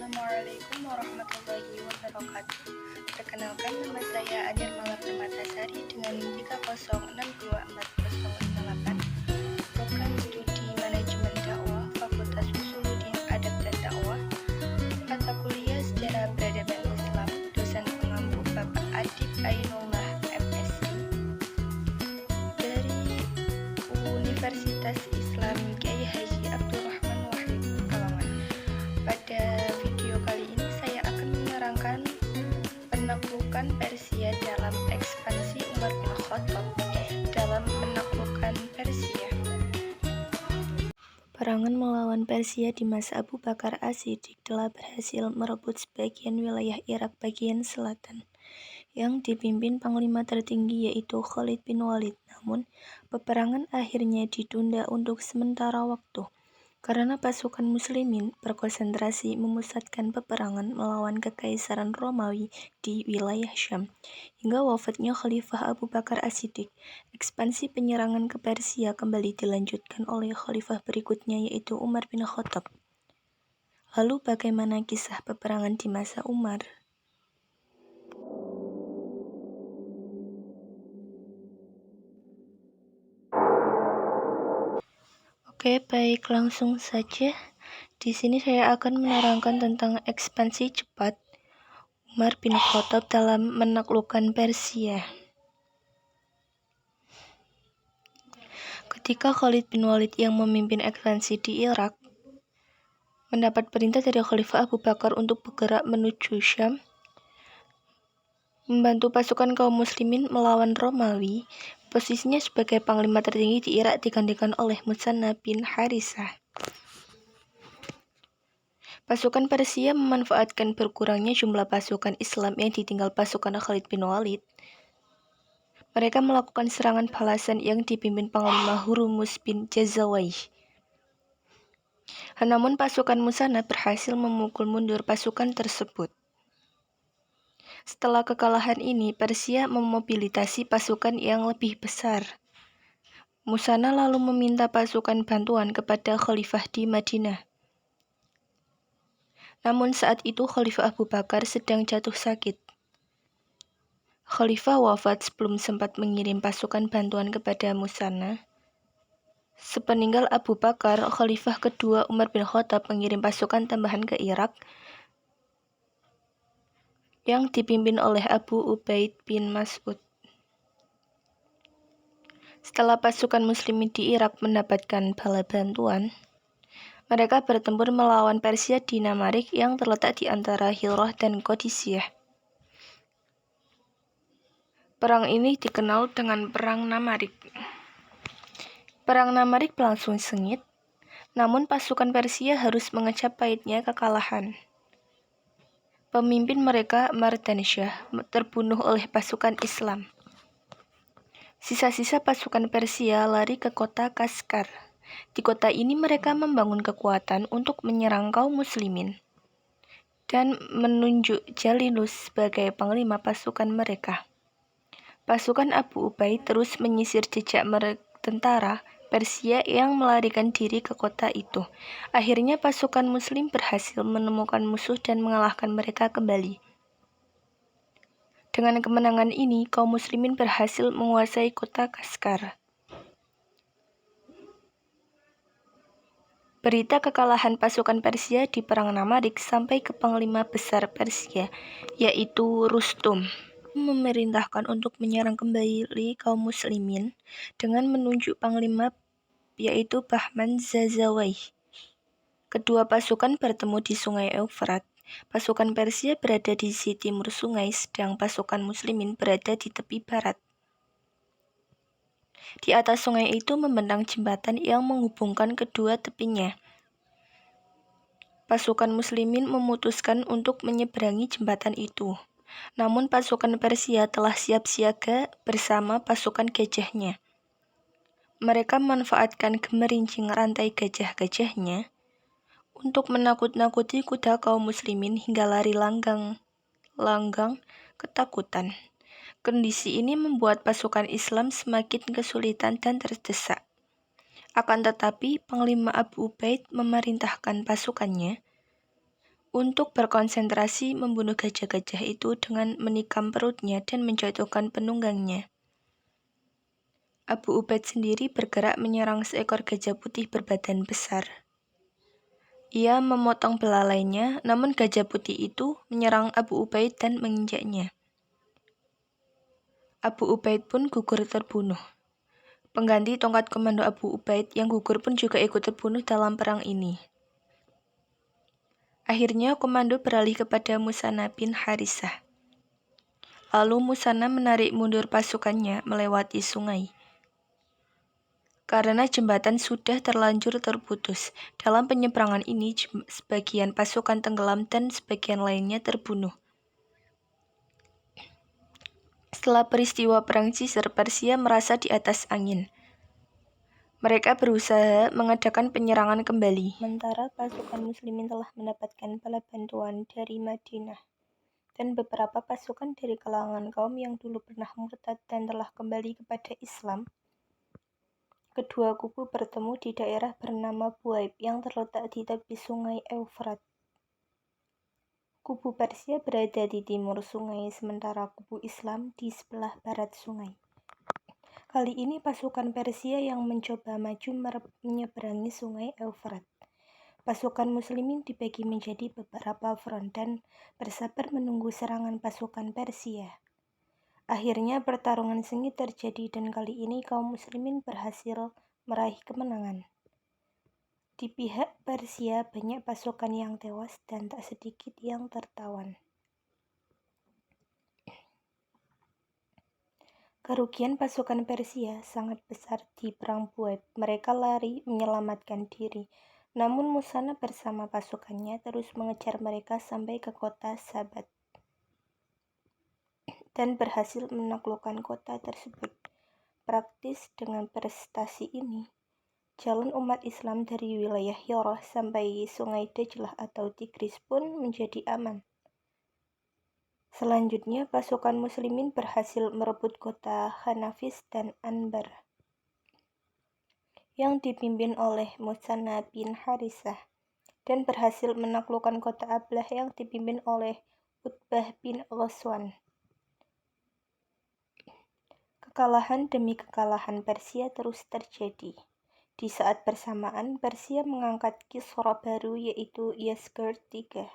Assalamualaikum warahmatullahi wabarakatuh. Perkenalkan, nama saya Adir Malar Permatasari dengan NIM 3062408. Program Studi Manajemen Dakwah, Fakultas Usuluddin Adab dan Dakwah. Mata kuliah Sejarah Peradaban Islam. Dosen pengampu Bapak Adib Ainullah MSI dari Universitas Islam Kiai Haji Abdurrahman Wahid Pekalongan. Pada video kali ini saya akan menerangkan penaklukan Persia dalam ekspansi Umar bin Khattab dalam menaklukkan Persia. Peperangan melawan Persia di masa Abu Bakar As-Siddiq telah berhasil merebut sebagian wilayah Irak bagian selatan yang dipimpin panglima tertinggi yaitu Khalid bin Walid. Namun, peperangan akhirnya ditunda untuk sementara waktu karena pasukan muslimin berkonsentrasi memusatkan peperangan melawan Kekaisaran Romawi di wilayah Syam. Hingga wafatnya Khalifah Abu Bakar As-Siddiq, ekspansi penyerangan ke Persia kembali dilanjutkan oleh khalifah berikutnya yaitu Umar bin Khattab. Lalu bagaimana kisah peperangan di masa Umar? Oke, baik, langsung saja. Di sini saya akan menerangkan tentang ekspansi cepat Umar bin Khattab dalam menaklukkan Persia. Ketika Khalid bin Walid yang memimpin ekspansi di Irak mendapat perintah dari Khalifah Abu Bakar untuk bergerak menuju Syam, membantu pasukan kaum muslimin melawan Romawi, posisinya sebagai panglima tertinggi di Irak digantikan oleh Musanna bin Harisah. Pasukan Persia memanfaatkan berkurangnya jumlah pasukan Islam yang ditinggal pasukan Khalid bin Walid. Mereka melakukan serangan balasan yang dipimpin Panglima Hurmuz bin Jazawai. Namun pasukan Musanna berhasil memukul mundur pasukan tersebut. Setelah kekalahan ini, Persia memobilisasi pasukan yang lebih besar. Musanna lalu meminta pasukan bantuan kepada Khalifah di Madinah. Namun saat itu Khalifah Abu Bakar sedang jatuh sakit. Khalifah wafat sebelum sempat mengirim pasukan bantuan kepada Musanna. Sepeninggal Abu Bakar, Khalifah kedua Umar bin Khattab mengirim pasukan tambahan ke Irak yang dipimpin oleh Abu Ubaid bin Mas'ud. Setelah pasukan muslimin di Irak mendapatkan bala bantuan, mereka bertempur melawan Persia di Namarik yang terletak di antara Hirah dan Qadisiyah. Perang ini dikenal dengan Perang Namarik. Perang Namarik berlangsung sengit, namun pasukan Persia harus mengecap pahitnya kekalahan. Pemimpin mereka, Mardansyah, terbunuh oleh pasukan Islam. Sisa-sisa pasukan Persia lari ke kota Kaskar. Di kota ini mereka membangun kekuatan untuk menyerang kaum muslimin dan menunjuk Jalinus sebagai panglima pasukan mereka. Pasukan Abu Ubaid terus menyisir jejak tentara Persia yang melarikan diri ke kota itu. Akhirnya pasukan muslim berhasil menemukan musuh dan mengalahkan mereka kembali. Dengan kemenangan ini, kaum muslimin berhasil menguasai kota Kaskar. Berita kekalahan pasukan Persia di Perang Namarik sampai ke panglima besar Persia, yaitu Rustum. Memerintahkan untuk menyerang kembali kaum muslimin dengan menunjuk panglima yaitu Bahman Zazawai. Kedua pasukan bertemu di Sungai Eufrat. Pasukan Persia berada di sisi timur sungai, sedang pasukan muslimin berada di tepi barat. Di atas sungai itu membentang jembatan yang menghubungkan kedua tepinya. Pasukan muslimin memutuskan untuk menyeberangi jembatan itu. Namun pasukan Persia telah siap siaga bersama pasukan gajahnya. Mereka memanfaatkan gemerincing rantai gajah-gajahnya untuk menakut-nakuti kuda kaum muslimin hingga lari langgang ketakutan. Kondisi ini membuat pasukan Islam semakin kesulitan dan terdesak. Akan tetapi, Panglima Abu Ubaid memerintahkan pasukannya untuk berkonsentrasi membunuh gajah-gajah itu dengan menikam perutnya dan menjatuhkan penunggangnya. Abu Ubaid sendiri bergerak menyerang seekor gajah putih berbadan besar. Ia memotong belalainya, namun gajah putih itu menyerang Abu Ubaid dan menginjaknya. Abu Ubaid pun gugur terbunuh. Pengganti tongkat komando Abu Ubaid yang gugur pun juga ikut terbunuh dalam perang ini. Akhirnya komando beralih kepada Musanna bin Harithah. Lalu Musanna menarik mundur pasukannya melewati sungai. Karena jembatan sudah terlanjur terputus, dalam penyeberangan ini sebagian pasukan tenggelam dan sebagian lainnya terbunuh. Setelah peristiwa Perang Cisar, Persia merasa di atas angin. Mereka berusaha mengadakan penyerangan kembali. Sementara pasukan muslimin telah mendapatkan bala bantuan dari Madinah. Dan beberapa pasukan dari kalangan kaum yang dulu pernah murtad dan telah kembali kepada Islam. Kedua kubu bertemu di daerah bernama Buaib yang terletak di tepi sungai Eufrat. Kubu Persia berada di timur sungai, sementara kubu Islam di sebelah barat sungai. Kali ini pasukan Persia yang mencoba maju menyeberangi sungai Eufrat. Pasukan muslimin dibagi menjadi beberapa front dan bersabar menunggu serangan pasukan Persia. Akhirnya pertarungan sengit terjadi dan kali ini kaum muslimin berhasil meraih kemenangan. Di pihak Persia banyak pasukan yang tewas dan tak sedikit yang tertawan. Kerugian pasukan Persia sangat besar di perang Buaib. Mereka lari menyelamatkan diri. Namun Musanna bersama pasukannya terus mengejar mereka sampai ke kota Sabat dan berhasil menaklukkan kota tersebut. Praktis dengan prestasi ini, jalan umat Islam dari wilayah Hirah sampai sungai Dajlah atau Tigris pun menjadi aman. Selanjutnya, pasukan muslimin berhasil merebut kota Hanafis dan Anbar yang dipimpin oleh Musanna bin Harithah dan berhasil menaklukkan kota Ablah yang dipimpin oleh Utbah bin Ghazwan. Kekalahan demi kekalahan Persia terus terjadi. Di saat bersamaan, Persia mengangkat Kisra baru yaitu Yazgerd III.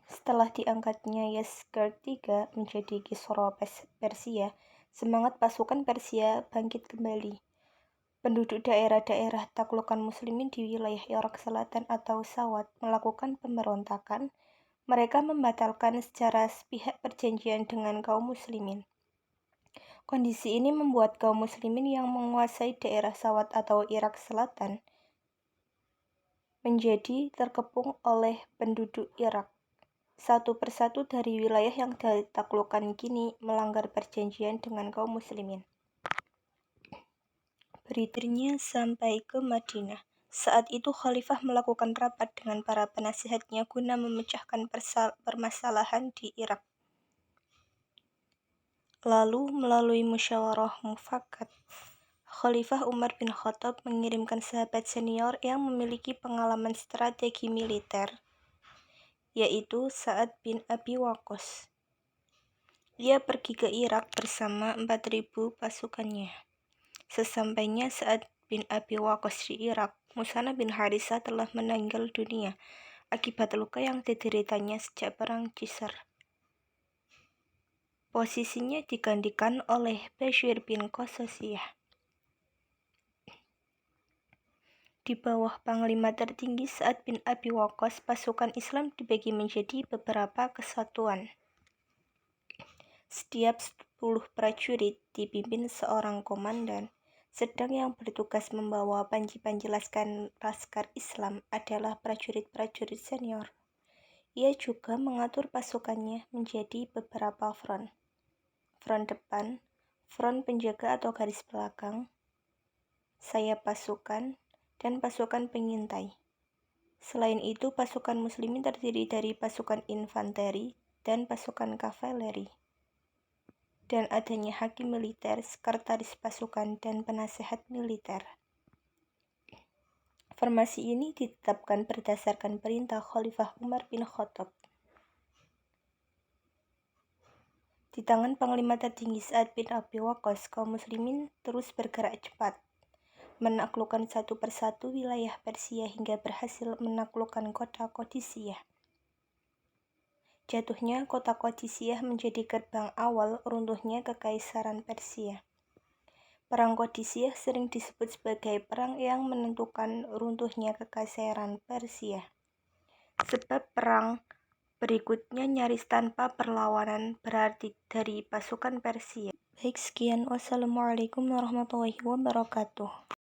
Setelah diangkatnya Yazgerd III menjadi Kisra Persia, semangat pasukan Persia bangkit kembali. Penduduk daerah-daerah taklukan muslimin di wilayah Irak Selatan atau Sawat melakukan pemberontakan. Mereka membatalkan secara sepihak perjanjian dengan kaum muslimin. Kondisi ini membuat kaum muslimin yang menguasai daerah Sawat atau Irak Selatan menjadi terkepung oleh penduduk Irak. Satu persatu dari wilayah yang ditaklukkan kini melanggar perjanjian dengan kaum muslimin. Berikutnya sampai ke Madinah. Saat itu Khalifah melakukan rapat dengan para penasihatnya guna memecahkan permasalahan di Irak. Lalu melalui musyawarah mufakat, Khalifah Umar bin Khattab mengirimkan sahabat senior yang memiliki pengalaman strategi militer, yaitu Sa'ad bin Abi Waqqas. Ia pergi ke Irak bersama 4.000 pasukannya. Sesampainya Sa'ad bin Abi Waqqas di Irak, Musanna bin Harithah telah meninggal dunia akibat luka yang dideritanya sejak perang Cisar. Posisinya digantikan oleh Bashir bin Qasasiyah. Di bawah Panglima tertinggi Sa'ad bin Abi Waqqas, pasukan Islam dibagi menjadi beberapa kesatuan. Setiap 10 prajurit dipimpin seorang komandan, sedang yang bertugas membawa panji-panji laskar Islam adalah prajurit-prajurit senior. Ia juga mengatur pasukannya menjadi beberapa front. Front depan, front penjaga atau garis belakang, sayap pasukan, dan pasukan pengintai. Selain itu, pasukan muslimin terdiri dari pasukan infanteri dan pasukan kavaleri. Dan adanya hakim militer, sekretaris pasukan, dan penasehat militer. Formasi ini ditetapkan berdasarkan perintah Khalifah Umar bin Khattab. Di tangan Panglima tertinggi Sa'ad bin Abi Waqqas, kaum muslimin terus bergerak cepat, menaklukkan satu persatu wilayah Persia hingga berhasil menaklukkan kota Qadisiyah. Jatuhnya kota Qadisiyah menjadi gerbang awal runtuhnya Kekaisaran Persia. Perang Qadisiyah sering disebut sebagai perang yang menentukan runtuhnya Kekaisaran Persia. Sebab perang berikutnya nyaris tanpa perlawanan berarti dari pasukan Persia. Baik, sekian. Wassalamualaikum warahmatullahi wabarakatuh.